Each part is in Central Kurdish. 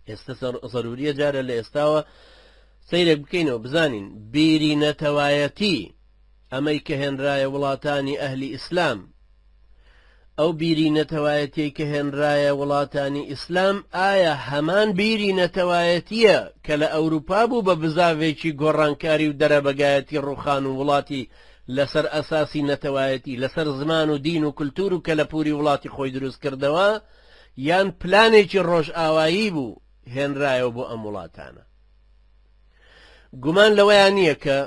ئێستا ضروریە جارە لە ئێستاوە سەیرێک بکەینەوە بزانین بیری نەتەوایەتی ئەمەی کە هێنرایە وڵاتانی ئەهلی ئیسلام ئەو بیری نەتەوایەتی کە هێنرایە وڵاتانی ئیسلام ئایا هەمان بیری نەتەوایەتیە کە لە ئەوروپا بوو بە بزاوێکی گۆڕانکاری و دەرەبەگایەتی ڕوخان و وڵاتی لەسەر ئەساسی نەتەوایەتی لەسەر زمان و دین و کولتور و کە لە پوری وڵاتی خۆی دروست کردەوە یان پلانێکی ڕۆژ ئاوایی بوو هێنرایەوە بۆ ئەم وڵاتانە گومان لەوەیان نییە کە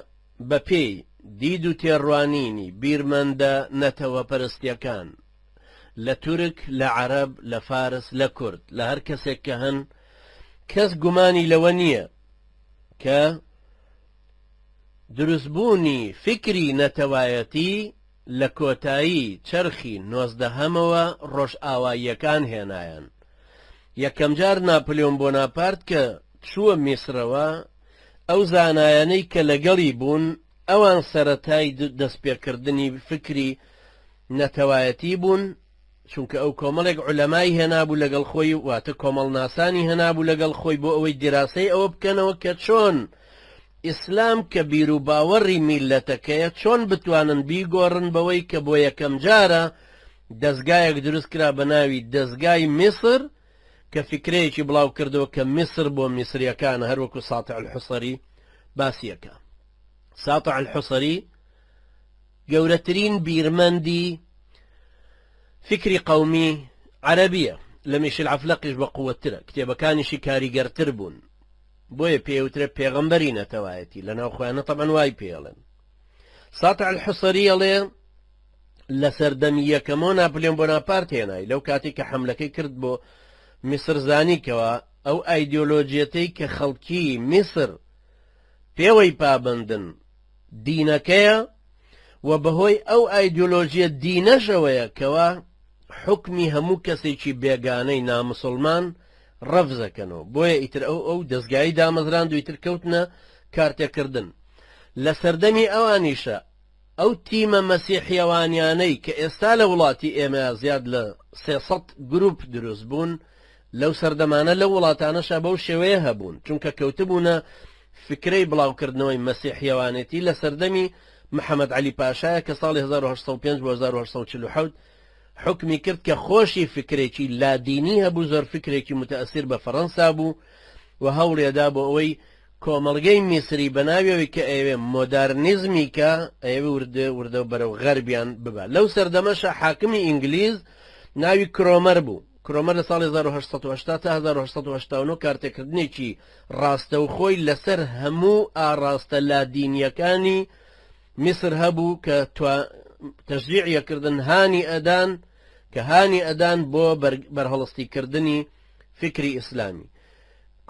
بە پێی دید و تێڕوانینی بیرمەندە نەتەوە پەرستیەکان لە تورک لە عەرەب لە فارس لە کورد لە هەر کەسێک کە هەن کەس گومانی لەوە نییە کە دروستبوونی فکری نەتەوایەتی لە کۆتایی چەرخی 19ەمەوە ڕۆژ ئاواییەکان هێنایان یەکەم جار ناپلیۆن بۆناپارت کە چووە میسرەوە ئەو زانایانەی کە لەگەڵی بوون ئەوان سەرەتای دەستپێکردنی فکری نەتەوایەتی بوون چونکە ئەو کۆمەڵێک عولەمای هێنابوو لەگەڵ خۆی واتە کۆمەڵ ناسانی هێنابوو لەگەڵ خۆی بۆ ئەوەی دیراسەی ئەوە بکەنەوە کە چۆن ئیسلام کە بیر و باوەڕی میلەتەکەیە چۆن بتوانن بیگۆڕن بەوەی کە بۆ یەکەم جارە دەستگایەک دروست کرا بە ناوی دەستگای میسر کە فکرەیەکی بڵاو کردەوە کە میسر بۆ میسریەکانە هەروەکو ساتع الحوسەری باسیەکە ساتع الحوسەری گەورەترین بیرمەندی فکری قومی عەرەبیە لە میشل عەفلەقیش بە قووەترە کتێبەکانیشی کاریگەرتر بوون بۆیە پێوترە پێغەمبەری نەتەوایەتی لەناو خۆیانە تەبەن وای پێڵێن ساتع الحوسەری ئەڵێ لە سەردەمی یەکەمەوە ناپلیۆن بۆناپارت هێنای لەو کاتێک کە حەملەکەی کرد بۆ میسر زانیکەوە ئەو ئایدۆلۆجیەتەی کە خەڵکی میسر پێوەی پابندن دینەکەیە و بەهۆی ئەو ئایدۆلۆژیە دینەشەوەیە کەوە حکمی هەموو کەسێکی بێگانەی نامسڵمان ڕەفزەکەنەوە بۆیە ئیتر ئەو دەستگایی دامەزراند و ئیتر کەوتنە کارتێکردن لە سەردەمی ئەوانیشە ئەو تیمە مەسیحیەوانیانەی کە ئێستا لە وڵاتی ئێمە زیاد لە 300 گروپ دروست بوون لەو سەردەمانە لە وڵاتانەشە بەو شێوەیە هەبوون چونکە کەوتبوونە فکرەی بڵاوکردنەوەی مەسیحیەوانێتی لە سەردەمی محەممەد علی پاشایە کە ساڵی 1905 بۆ 1947 حکمی کرد کە خۆشی فکرێکی لادینی هەبوو زۆر فکرێکی متەئەسیر بە فەڕەنسا بوو و هەوڵێدا بۆ ئەوەی کۆمەڵگەی میسری بەناویەوەی کە ئەوێ مۆدارنیزمی کە ئەوێ وردە بەرەو غەربیان ببە لەو سەردەمەشە حاکمی ئینگلیز ناوی کرۆمەر بوو کرۆمەر لە ساڵی 1970 تا 1970 کارتێکردنێکی ڕاستەوخۆی لەسەر هەموو ئاڕاستە لادینیەکانی میسر هەبوو کە تەشجیعیەکردن هانی ئەدان کە هانی ئەدان بۆ بەرهەڵستیکردنی فکری ئیسلامی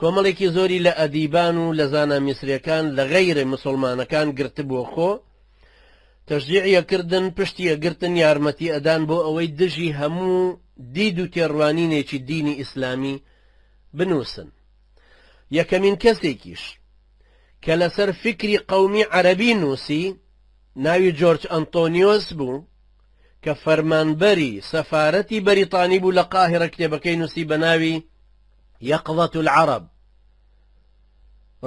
کۆمەڵێکی زۆری لە ئەدیبان و لە زانە میسریەکان لە غەیرە مسلمانەکان گرتبووە خۆ تەشجیعیەکردن پشتیەگرتن یارمەتی ئەدان بۆ ئەوەی دژی هەموو دید و تێڕوانینێکی دینی ئیسلامی بنووسن یەکەمین کەسێکیش کە لەسەر فکری قەومی عەرەبی نووسی ناوی جۆرج ئەنتۆنیۆس بوو کە فەرمانبەری سەفارەتی بەریتانی بوو لە قاهرە کتێبەکەی نووسی بە ناوی یەقظەت العەرەب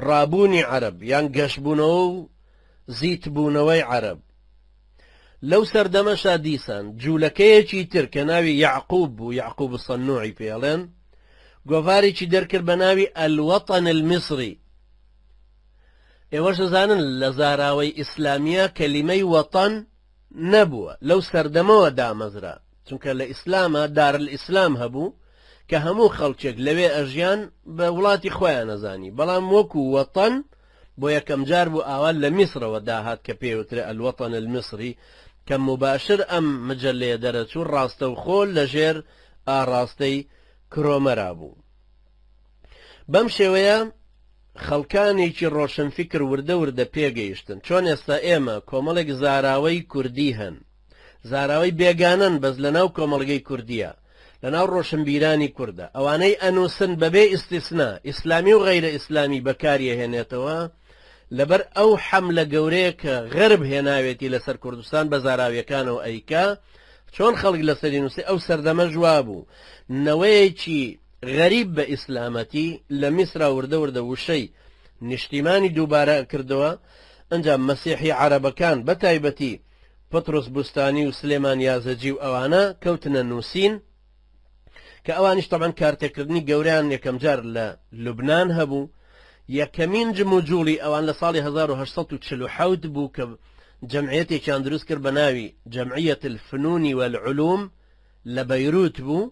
ڕابوونی عەرەب یان گەشتبوونەوە و زیتبوونەوەی عەرەب لەو سەردەمەشا دیسان جوولەکەیەکی تر کە ناوی یعقوب بوو یعقوب سەنووعی پێڵێن گۆڤارێکی دەرکرد بە ناوی الوەطن المصری ئێوەش دەزانن لە زاراوەی ئیسلامیە کەلیمەی وەطن نەبووە لەو سەردەمەوە دامەزرا چونکە لە ئیسلامە دارالئیسلام هەبوو کە هەموو خەڵکێک لەوێ ئەژیان بە وڵاتی خۆیان نەزانی بەڵام وەکو وەطن بۆ یەکەم جار بوو ئاوان لە میسرەوە داهات کە پێوترێ الوەطن المصری کە مباشر ئەم مجلەیە دەرەچوو ڕاستەوخۆ لەژێر ئاڕاستەی کرۆمەرا بوو بەم شێوەیە خەڵکانێکی ڕۆشنفکر وردە وردە پێگەیشتن چۆن ئێستا ئێمە کۆمەڵێک زاراوەی کوردی هەن زاراوەی بێگانن بەس لەناو کۆمەڵگەی کوردیە لەناو ڕۆشنبیرانی کووردە ئەوانەی ئەنووسن بەبێ ئیستیسنا ئیسلامی و غەیرە ئیسلامی بەکاریەهێنێتەوە لەبەر ئەو حەملە گەورەیە کە غەرب هێناوێتی لەسەر کوردستان بە زاراویەکانەوە ئەیکا چۆن خەڵک لەسەری نووسی ئەو سەردەمە جوا بوو نەوەیەکی غەریب بە ئیسلامەتی لە میسرا وردە وردە وشەی نیشتیمانی دووبارە کردەوە. ئەنجام مەسیحی عەرەبەکان بە تایبەتی پەترۆس بوستانی و سلێمان یازەجی و ئەوانە کەوتنە نووسین کە ئەوانیش تەبەن کارتێکردنی گەوریان یەکەم جار لە لوبنان هەبوو. یەکەمین جم و جوڵی ئەوان لە ساڵی 1947 بوو کە جەمعیەتێکیان دروست کرد بە ناوی جەمعیەت الفنون والعلوم لە بەیروت بوو.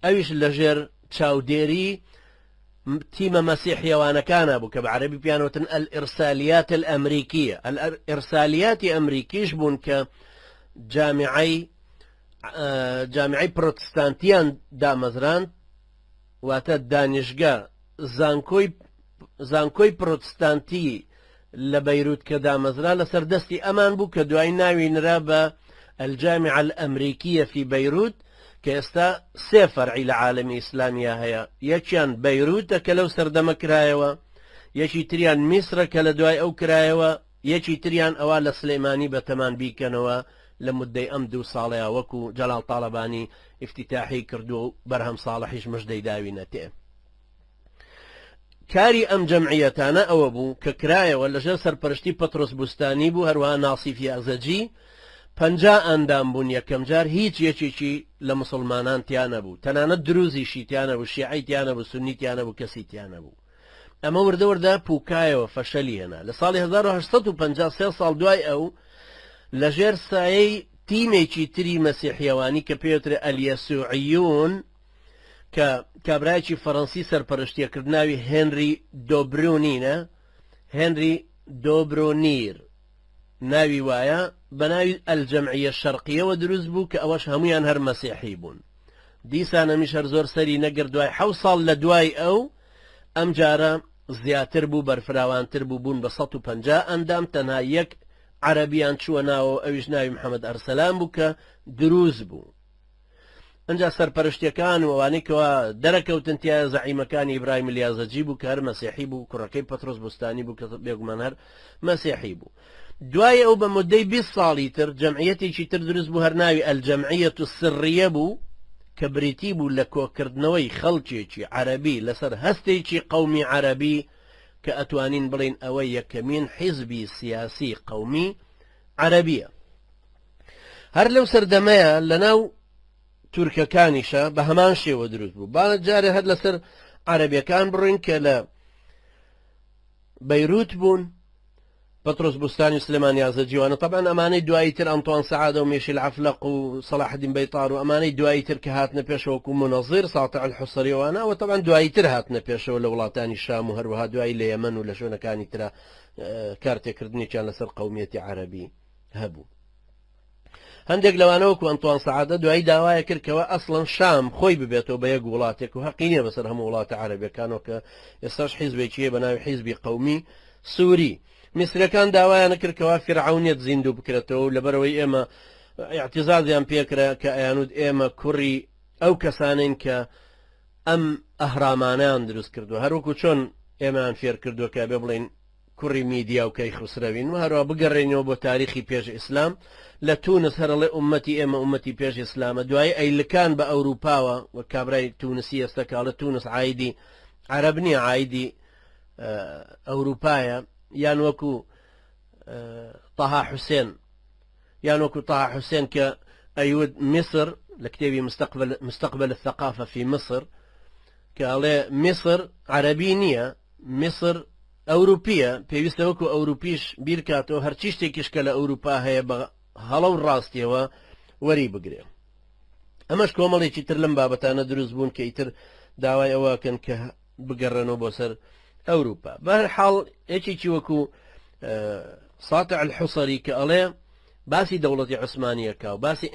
ئەویش لەژێر چاودێری تیمە مەسیحیەوانەکانە بوو کە بە عەرەبی پیانوتن الئیرسالیات الئەمریکیە. الئیرسالیاتی ئەمریکیش بوون کە جامعەی پرۆتستانتیان دامەزراند، واتە دانیشگا زانکۆی پرۆتستانتی لە بەیروت کە دامەزرا لەسەر دەستی ئەمان بوو کە دوای ناوی نرا بە الجامعة الأمريكية في بيروت کە ئێستا سێ فەرعی لە عالەمی ئیسلامیە هەیە. یەکیان بەیروتە کە لەو سەردەمە کرایەوە، یەکی تریان میسرە کە لە دوای ئەو کرایەوە، یەکی تریان ئەوە لە سلێمانی بەتەمان بیکەنەوە لە مدەی ئەم 2 ساڵەیە وەکو جەلال تاڵەبانی ئیفتیتاحی کردو و بەرهەم ساڵحیش مژدەی داوینە تێ. کاری ئەم جەمعیەتانە ئەوە بوو کە کرایەوە لەژێر سەرپەرشتی پەترۆس بوستانی بوو، هەروەها ناسیف یازەجی 50 ئەندام بوون. یەکەم جار هیچ یەکێکی لە مسلمانان تیانە بوو، تەنانەت دروزیشی تیانە بوو، شیعی تیانە بوو، سونی تیانە بوو، کەسی تیانە بوو. ئەمە وردە وردە پووکایەوە فەشەلی هێنا. لە ساڵی 1853 ساڵ دوای ئەو لەژێر سایەی تیمێکی تری مەسیحیەوانی کە پێوترێ ئەلیەسوعیون کە کابرایکی فەڕەنسی سەرپەرشتیەکردناوی هێنری دۆبرۆنینە، هێنری دۆبرۆنیر ناوی وایە، بە ناوی ئەلجەمعیە شەرقیەوە دروست بوو کە ئەوەش هەمویان هەر مەسیحی بوون. دیسانەمیش هەر زۆر سەری نەگرت دوای 7 ساڵ لە دوای ئەو ئەم جارە زیاتر بوو، بەرفراوانتر بوو، بوون بە 150 ئەندام. تەنها یەک عەرەبیان چووە ناوە، ئەویش ناوی محەممەد ئەرسەلان بوو کە دروست بوو. ئەنجا سەرپەرشتیەکان و ئەوانەیەکەوە دەرەکەوتن تایە زەعیمەکانی ئیبراهیم الیازەجی بوو کە هەر مەسیحی بوو، کوڕەکەی پەترۆس بوستانی بوو کە بێگومان هەر مەسیحی بوو. دوای ئەو بە مدەی 20 ساڵی تر جەمعیەتێکی تر دروست بوو، هەر ناوی ئەلجەمعیەت السریە بوو کە بریتی بوو لە کۆکردنەوەی خەڵکێکی عەرەبی لەسەر هەستێکی قەومی عەرەبی کە ئەتوانین بڵین ئەوە یەکەمین حیزبی سیاسی قەومی عەرەبیە. هەر لەو سەردەمەیە لەناو تورکەکانیشە بە هەمان شێوە دروست بوو. با جارێ هەر لەسەر عەرەبیەکان بڕین کە لە بەیروت بوون، پەترۆس بوستانی و سلێمان یازەجیوانە. طبعا ئەمانەی دوایی تر ئەنتوان سەعادە و مێشیل عەفلەق و سەلاح الدین بەیتار و ئەمانەی دوایی تر کە هاتنە پێشەوە وەکو مونەزیر ساتع الحوسەریەوانە، و طبعا دوایی تر هاتنە پێشەوە لە وڵاتانی شام و هەروەها دوایی لە یەمەن و لە شوێنەکانی ترە کارتێکردنێکیان لەسەر قەومیەتی عەرەبی هەبوو. هەندێک لەوانە وەکو ئەنتوان سەعادە دوایی داوایە کرد کەوە ئەسڵەن شام خۆی ببێتەوە بە یەک وڵاتێک و حەقی نییە بەسەر هەموو وڵاتە عەرەبیەکانەوە کە ئێستاش حیزبێکیە بە ناوی حیزبی قەومی سووری. میسرەکان داوایانە کردکەوە فیرعەونێت زیندوو بکرێتەوە و لەبەرەوەی ئێمە اعتیزازیان پێکرا کە ئەیانوت ئێمە کوڕی ئەو کەسانین کە ئەم ئەهرامانیان دروست کردووە، هەروەکو چۆن ئێمەیان فێر کردووە کە بێ بڵین کوڕی میدیا و کەی خوسرەوین. و هەروە بگەڕێنەوە بۆ تاریخی پێش ئیسلام لە تونس هەرڵێ ئومەتی ئێمە ئومەتی پێش ئیسلامە، دوای ئەیلکان بە ئەوروپاوە و کابرای تونسی ئێستا کاڵە تونس عایدی عەرەب نییە، عایدی ئەوروپایە، یان وەکو تەها حوسێن، یان وەکو تەها حوسێن کە ئەیود میسر لە کتێبی مستقبل الثقافة في مصر کە ئەڵێ میسر عەرەبی نییە، میسر ئەوروپیە، پێویستە وەکو ئەوروپیش بیرکاتەوە هەرچی شتێکیش کە لە ئەوروپا هەیە بە هەڵە و ڕاستیەوە وەری بگرێ. ئەمەش کۆمەڵێکی تر لەم بابەتانە دروست بوون کە ئیتر داوای ئەوەکەن کە بگەڕێنەوە بۆ سەر ئەوروپا. بەهەرحاڵ یەکێکی وەکو ساتع الحوسەری کە ئەڵێ باسی دەوڵەتی عوسمانیەکە و باسی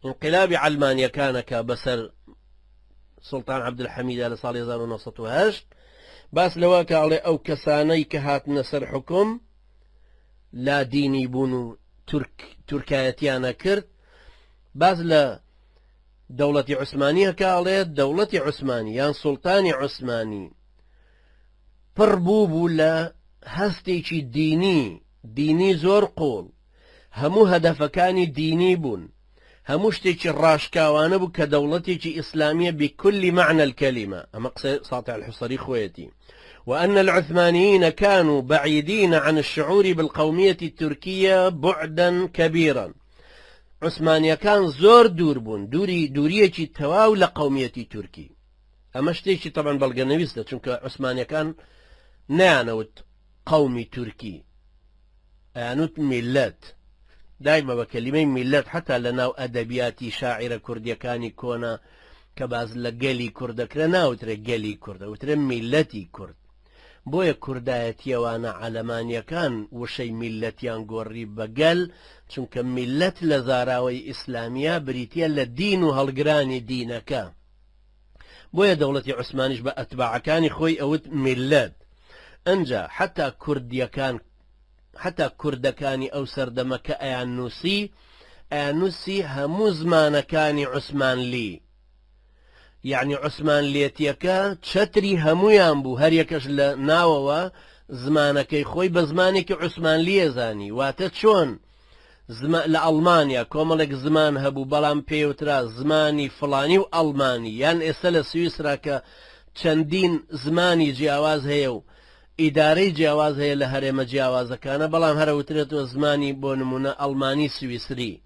ئینقلابی عەلمانیەکانەکە بەسەر سوڵتان عەبدولحەمیدە لە ساڵی 1908 باس لەوە کە ئەڵێ ئەو کەسانەی کە هاتنە سەر حکوم لا دینی بوون و تورکایەتیانە کرد. باز لە دەوڵەتی عوسمانیەکە ئەڵێ دەوڵەتی عوسمانی یان سوڵتانی عوسمانی پڕ بوو لە هەستێکی دینی زۆر قوڵ، هەموو هەدەفەکانی دینی بوون، هەموو شتێکی ڕاشکاوانە بوو کە دەوڵەتێکی ئیسلامیە بكل معنى الكلمة ئەمە قسەی ساطع الحوسەری خۆیەتی وأن العثمانيين كانوا بعيدين عن الشعور بالقومية التركية بعدا كبيرا عثمانيا كان زور دور بون دورية تواو لقومية تركي أما شتيشي طبعا بلغنويستا چونك عثمانيا كان نانوت قومي تركي يعنوت ملات دائما بكلمة ملات حتى لناو أدبياتي شاعر كردية كاني كونا كباز لقلي كردك لناو ترى قلي كرد وترى ملتي كرد بۆیە کوردایەتیەوانە عەلەمانیەکان وشەی میلەتیان گۆڕی بەگەل چونکە میلەت لە زاراوەی ئیسلامیە بریتیە لە دین و هەڵگرانی دینەکە بۆیە دەوڵەتی عوسمانیش بە ئەتباعەکانی خۆی ئەوت میلەت ئەنجا حتا کوردەکانی ئەو سەردەمە کە ئەیان نووسی هەموو زمانەکانی عوسمانلی يعني عثمان ليتيكا تشتري همويان بو هر يكش لناووا زمانكي خوي بزمانك عثمان ليزاني واتت شون لألمانيا كومالك زمان هبو بلان بيوترا زماني فلاني وألماني يعني اسل سويسرا كا چندين زماني جياواز هيو إداري جياواز هي لهرم جياواز كان بلان هروترتو زماني بونمونا ألماني سويسري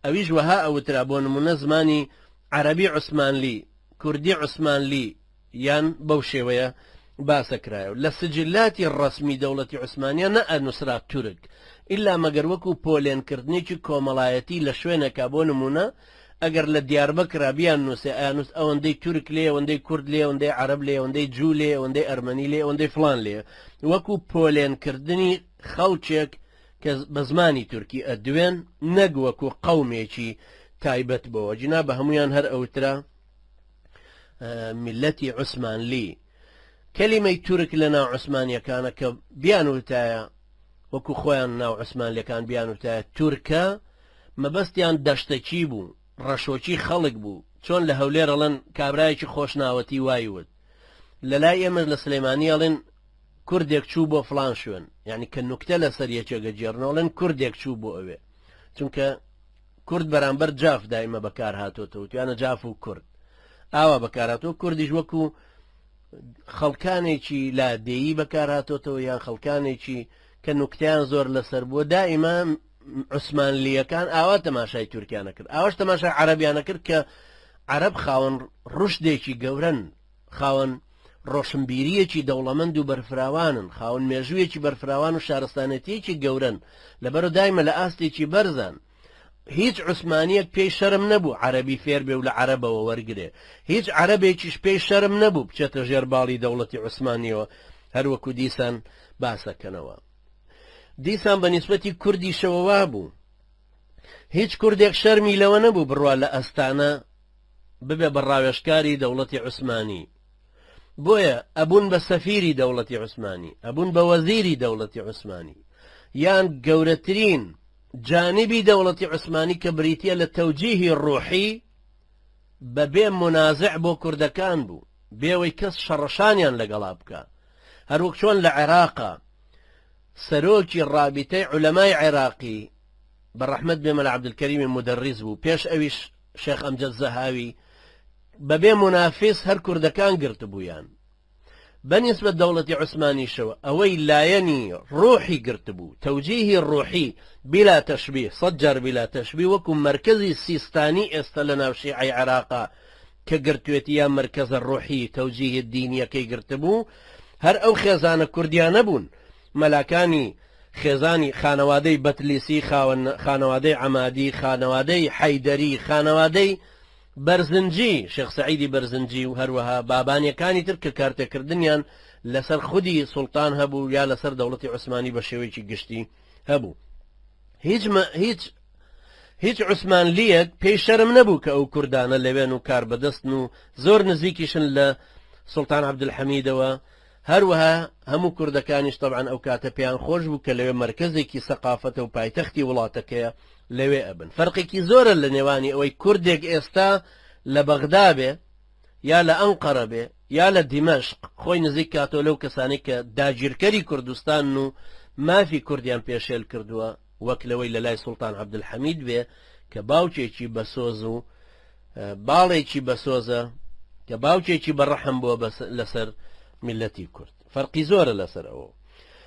اويج وها اوترا بونمونا زماني عربي عثمان لي كردي عثمانلي يان بوشيوية باسكرايو لسجلات الرسمي دولة عثمانية نا نصرات ترك إلا مگر وكو بولين كردنيكي كوملايتي لشوينة كابونمونا اگر لديار بكرا بيان نوسي آنوس اوندي ترك ليه اوندي كرد ليه اوندي عرب ليه اوندي جو ليه اوندي ارمني ليه اوندي فلان ليه وكو بولين كردني خلچك بزماني تركي ادوين نقوكو قوميكي تايبت بو جناب هميان هر اوترا ملتي عثمان لي كلمة ترك لنا عثمانيا كان كبيانو تايا وكو خوان ناو عثمان لي كان بيانو تايا تركا ما بستيان دشتكي بو رشوكي خلق بو چون لهولير لن كابرايكي خوش ناوتي وايود للاي امر لسليمانيا لن كردك چوبو فلان شون يعني كنكتة لسريكي جيرنو لن كردك چوبو اوه چونك كرد برانبر جاف دائما بكار هاتو توت يعني جافو كرد ئاوا بەکاراتەوە کوردیش وەکو خەڵکانێکی لادێیی بەکارهاتۆتەوە یان خەڵکانێکی کە نوکتیان زۆر لەسەر بووە دائیما عوسمانلیەکان ئاوا تەماشای تورکیانە کرد ئاواش تەماشای عەرەبیانە کرد کە عەرەب خاوەن ڕوشدێکی گەورەن خاوەن ڕۆشنبیریەکی دەوڵەمەند و بەرفراوانن خاوەن مێژوویەکی بەرفراوان و شارستانەتیەکی گەورەن لەبەرەوە دایمە لە ئاستێکی بەرزان هیچ عوسمانیەک پێی شەرم نەبوو عەرەبی فێر بێ و لە عەرەبەوە وەرگرێ هیچ عەرەبێکیش پێی شەرم نەبوو بچێتە ژێرباڵی دەوڵەتی عوسمانیەوە هەروەکو دیسان باسەکەنەوە دیسان بە نیسبەتی کوردیشەوە وابوو هیچ کوردێک شەرمی لەوە نەبوو بڕوا لە ئەستانە ببێ بەڕاوێژکاری دەوڵەتی عوسمانی بۆیە ئەبوون بە سەفیری دەوڵەتی عوسمانی ئەبوون بە وەزیری دەوڵەتی عوسمانی یان گەورەترین جانبی دەوڵەتی عوسمانی کە بریتیە لە تەوجیهی ڕوحی بەبێ منازع بۆ کوردەکان بوو بێوەی کەس شەڕەشانیان لەگەڵا بکە هەروەک چۆن لە عێراقا سەرۆکی ڕابیتەی عولەمای عێراقی بەڕەحمەت بێ مەلا عەبدولکەریمی مودەڕیس بوو پێش ئەویش شێخ ئەمجەد زەهاوی بەبێ منافیس هەر کوردەکان گرتبوویان بنسبة دولة عثماني شو أوي لايني روحي قرتبو توجيهي الروحي بلا تشبيه صجر بلا تشبيه وكم مركزي السيستاني استلنا وشيعي عراقا كقرتويتيا مركز الروحي توجيه الديني كي قرتبو هر أو خيزان كرديان بون ملاكاني خيزاني خانوادي بتليسي خانوادي عمادي خانوادي حيدري خانوادي برزنجي شيخ سعيدي برزنجي وهروها بابانيا كاني ترك كارتة كردنيان لسر خدي سلطان هبو يا لسر دولة عثماني بشويتي قشتي هبو هيج عثمان ليك بي شرم نبو كأو كردان اللي بينو كار بدستنو زور نزيكيشن لسلطان عبد الحميد هروها همو كردكانيش طبعا او كاتبيان خوش بو كلوي مركزي كي ثقافته وبايتختي ولاتك لوي ابن فرقي كي زور لنيواني اوي كردك استا لبغداد يا لأنقرة به يا لدمشق خوي نزيكاتو لو كسانيك داجركري كردستان نو ما في كرديان بيشيل كردوا وكلوي للاي سلطان عبد الحميد به کە باوکێکی بەسۆز و باڵێکی بەسۆزە کە باوکێکی بەڕەحم بووە لەسەر میلەتی کورد فەرقی زۆرە لەسەر ئەوە